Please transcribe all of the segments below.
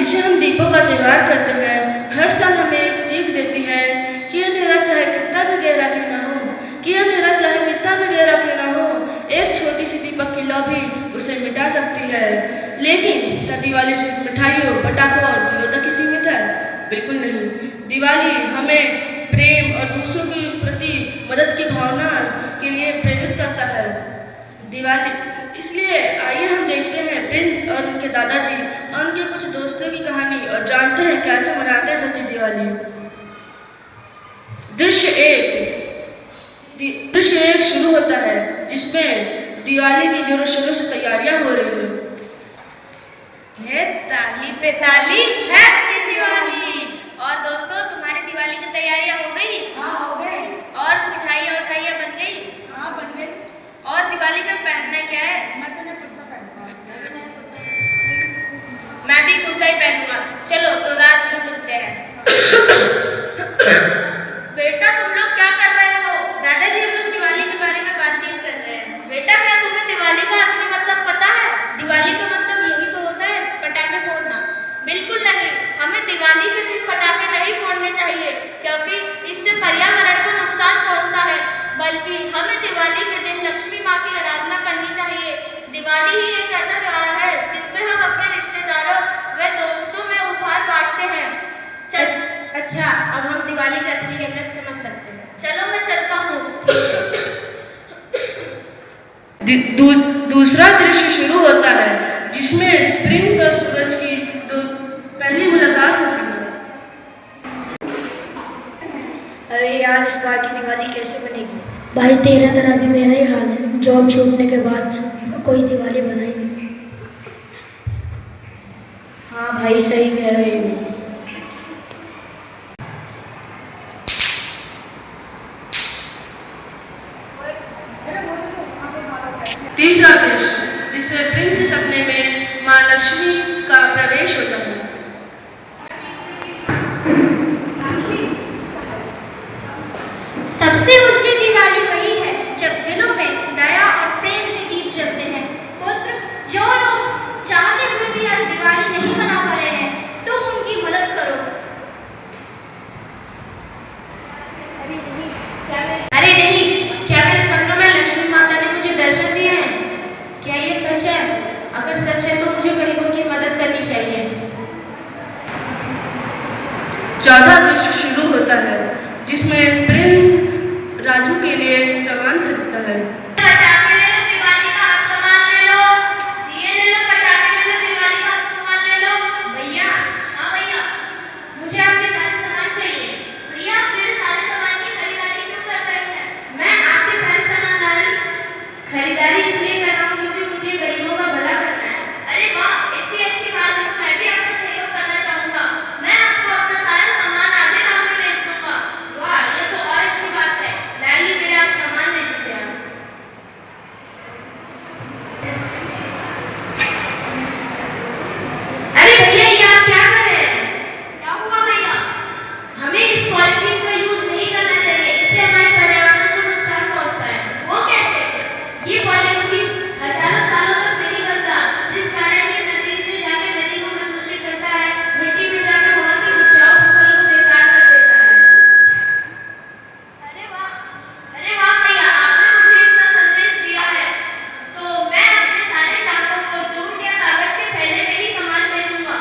जिसे हम दीपों का त्योहार करते हैं, हर साल हमें एक सीख देती है कि अंधेरा चाहे कितना भी गहरा क्यों ना हो, एक छोटी सी दीपक की लौ भी उसे मिटा सकती है। लेकिन क्या दिवाली सिर्फ मिठाइयों, पटाखों और दियों तक ही सीमित है? बिल्कुल नहीं। दिवाली हमें प्रेम और दूसरों के प्रति मदद की भावना के लिए प्रेरित करता है। दिवाली इसलिए आइए हम देखते हैं प्रिंस और उनके दादाजी और उनके कुछ दोस्तों की कहानी और जानते हैं कैसे मनाते हैं सच्ची दिवाली। दृश्य एक शुरू होता है जिसमें दिवाली की जोरों शोरों से तैयारियां हो रही है। ताली पे ताली, हैप्पी दिवाली। और दोस्तों, तुम्हारी दिवाली की तैयारियां हो गई? हाँ, हो गई। और मिठाइयाँ बन गई? हाँ, बन गई। और दिवाली में पहनना क्या है? मैं तो कुर्ता पहनूंगा। मैं भी कुर्ता ही पहनूंगा। चलो तो रात में मिलते हैं। बेटा, तुम लोग क्या कर रहे हो? दादाजी, हम लोग दिवाली के बारे में बातचीत कर रहे हैं। बेटा, क्या तुम्हें दिवाली का असली मतलब पता है? दिवाली का मतलब यही तो होता है, पटाखे फोड़ना। बिल्कुल नहीं, हमें दिवाली के दिन पटाखे नहीं फोड़ने चाहिए क्योंकि इससे पर्यावरण को नुकसान पहुंचता है, बल्कि हमें दिवाली के दिन लक्ष्मी माँ की आराधना करनी चाहिए। दिवाली ही एक ऐसा त्योहार है जिसमें हम अपने रिश्तेदारों व दोस्तों में उपहार बांटते हैं। अच्छा, अब हम दिवाली की असली अहमियत समझ सकते हैं। चलो, मैं चलता हूँ। दूसरा दृश्य शुरू होता है जिसमें प्रिंस और सूरज की पहली मुलाकात होती है। अरे यार, इस बार की दिवाली कैसे बनेगी? भाई, तेरा तरह भी मेरा ही हाल है। जॉब छूटने के बाद कोई दिवाली बनाई नहीं। हाँ भाई, सही कह रहे हो। तीसरा दृश्य जिसमें प्रिंस के सपने में माँ लक्ष्मी का प्रवेश होता है। सबसे उजली दिवाली वही है जब दिलों में दया और प्रेम के दीप जलते हैं। पुत्र, जो लोग चाहते हुए भी आज दिवाली नहीं मना पा रहे हैं, तुम उनकी मदद करो। अरे नहीं, क्या मेरे सपनों में लक्ष्मी माता ने मुझे दर्शन दिए हैं? क्या ये सच है? अगर सच है तो मुझे गरीबों की मदद करनी चाहिए। चौथा दृश्य शुरू होता है जिसमें प्रिंस राजू के लिए सामान खरीदता है। पटाखे ले लो, दिवाली का हर सामान ले लो। दिए ले लो, पटाखे ले लो, दिवाली का हर सामान ले लो। भैया, हाँ भैया, मुझे आपके सारे सामान चाहिए। भैया, आप मेरे सारे सामान की खरीदारी क्यों कर रहे हैं? मैं आपके सारे सामान खरीदारी इसलिए कर रहा हूँ क्योंकि मुझे गरीबों का भला करना है। अरे वाह, इतनी अच्छी बात है तो मैं भी आपका सहयोग करना चाहूँगा। मैं आपको अपना सारा सामान आधे दाम में बेच दूँगा। वाह, ये तो और अच्छी बात है। लाइए, मेरे आप सामान ले लीजिए। अरे भैया, ये आप क्या कर रहे हैं? क्या हुआ भैया? हमें इस पॉलिथीन का यूज नहीं करना चाहिए, इससे हमारे पर्यावरण को नुकसान पहुंचता है। वो कैसे? ये पॉलिथीन हजारों सालों तक नहीं गलता, जिस कारण ये नदी में जाकर नदी को प्रदूषित करता है, मिट्टी में जाकर वहाँ की उपजाऊ फसल को बेकार कर देता है। अरे वाह भैया, आपने मुझे इतना संदेश दिया है तो मैं अपने सारे ग्राहकों को जूट या कागज के थैले में ही सामान बेचूंगा।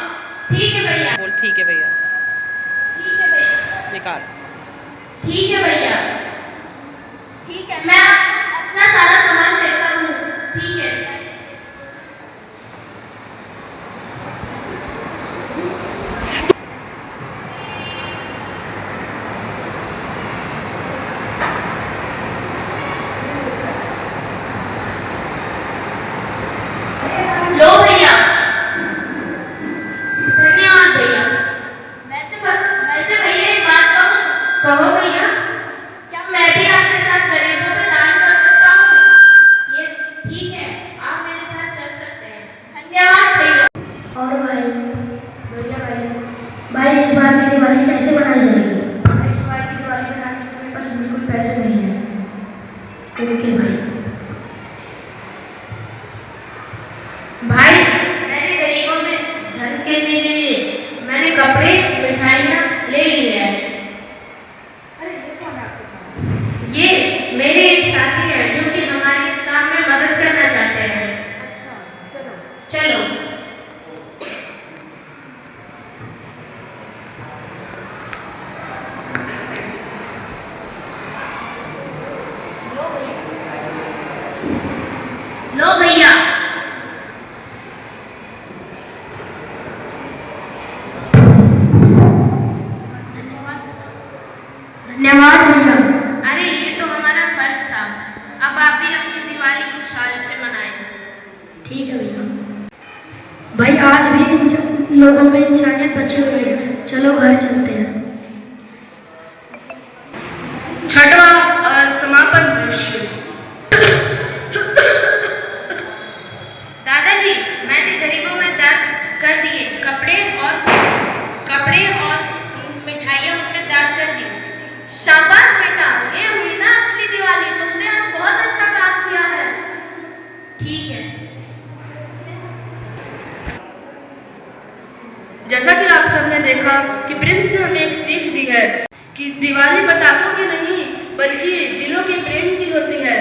ठीक है भैया। बोल ठीक है भैया। ठीक है भैया। निकाल। ठीक है भैया। ठीक है, मैं आपको अपना सारा सामान देता हूँ। ठीक है। लो भैया। धन्यवाद भैया। वैसे भैया एक बात कहूँ? कहो भैया। क्या मैं भी आपके साथ गरीबों में दान कर सकता हूँ? ये ठीक है, आप मेरे साथ चल सकते हैं। धन्यवाद भैया। और भाई, बढ़िया भाई, इस बार की दिवाली कैसे मनाई जाएगी? इस बार की दिवाली मनाने के मेरे पास बिल्कुल पैसे नहीं है। ओके भाई। भाई, मैंने गरीबों में धन के लिए कपड़े मिठाइयाँ ले ली है। अरे ये कौन है आपके साथ? ये मेरे एक साथी हैं जो कि हमारे इस काम में मदद करना चाहते हैं। अच्छा, चलो। चलो। लो भैया। धन्यवाद भैया। अरे ये तो हमारा फर्ज था। अब आप भी अपनी दिवाली खुशहाली से मनाएं। ठीक है भैया। भाई आज भी लोगों में इंसानियत बची हुई है, चलो घर चलते हैं। छठवां और समापन दृश्य। दादाजी, मैंने गरीबों में दान कर दिए, कपड़े और मिठाइयाँ उनमें दान कर दी। शाबाश बेटा, ये हुई ना असली दिवाली। तुमने आज बहुत अच्छा काम किया है। ठीक है। जैसा कि आप सबने देखा कि प्रिंस ने हमें एक सीख दी है कि दिवाली पटाखों की नहीं बल्कि दिलों के प्रेम की होती है।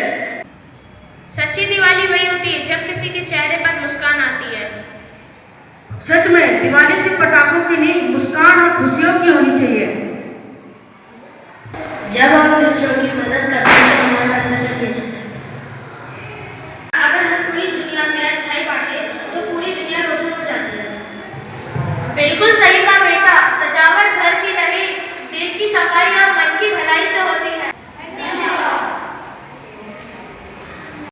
सच्ची दिवाली वही होती है जब किसी के चेहरे पर मुस्कान आती है। सच में दिवाली सिर्फ पटाखों की नहीं, मुस्कान और खुशियों की होनी चाहिए। जब हम दूसरों की मदद करते हैं तो हमारा अंदर